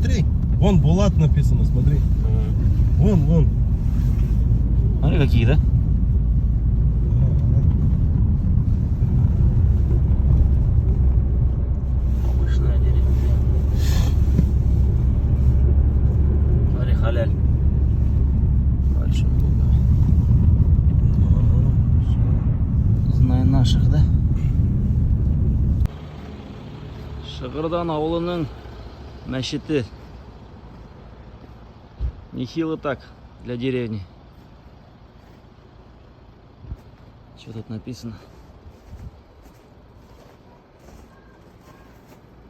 смотри. Вон Булат написано, смотри. Вон. Смотри, какие, да? Обычная деревня. Смотри, халяль. Большой лугом. Знай наших, да? Шығырдан ауылының мәшіті. Нехило так для деревни. Что тут написано?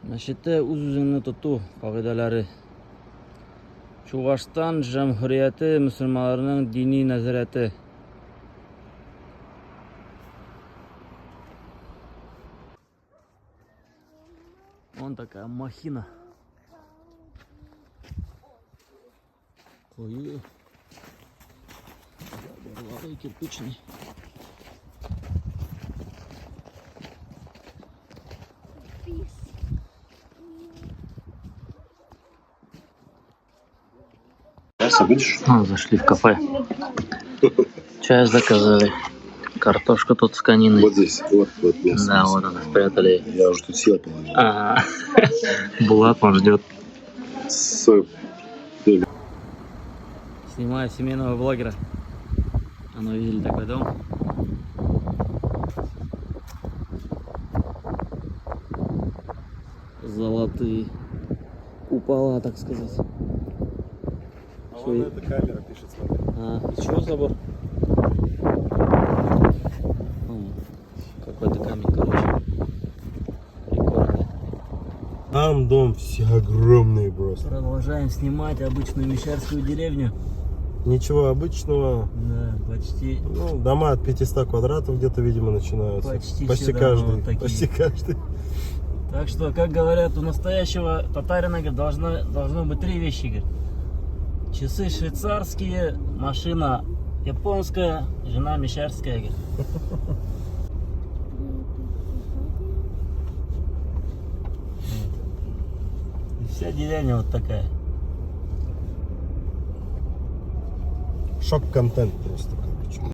Мәшіті үз-өзіңні тұту қағидалары. Чуғаштан Жамхурияты мұсылманларының дини назараты. Вон такая махина. Ой, горловой кирпичный. Зашли в кафе. Чай заказали. Картошка тут с кониной. Вот здесь, вот мясо. Да, вот она, спрятали. Я уже тут съел половину. Ага. Булат он ждет. Снимаю семейного блогера. А ну, видели такой дом? Золотые купола, так сказать. А вон эта камера пишет, смотри. И чего забор? Какой-то камень, короче. Прикольно, да? Там дом все огромные просто. Продолжаем снимать обычную мещерскую деревню. Ничего обычного. Да, почти. Ну, дома от 500 квадратов где-то, видимо, начинаются. Почти Почти все дома каждый. вот такие. Почти каждый. Так что, как говорят, у настоящего татарина, говорит, должно быть 3 вещи, говорит. Часы швейцарские, машина японская, жена мещерская, говорит. И вся деревня вот такая. Шок-контент просто.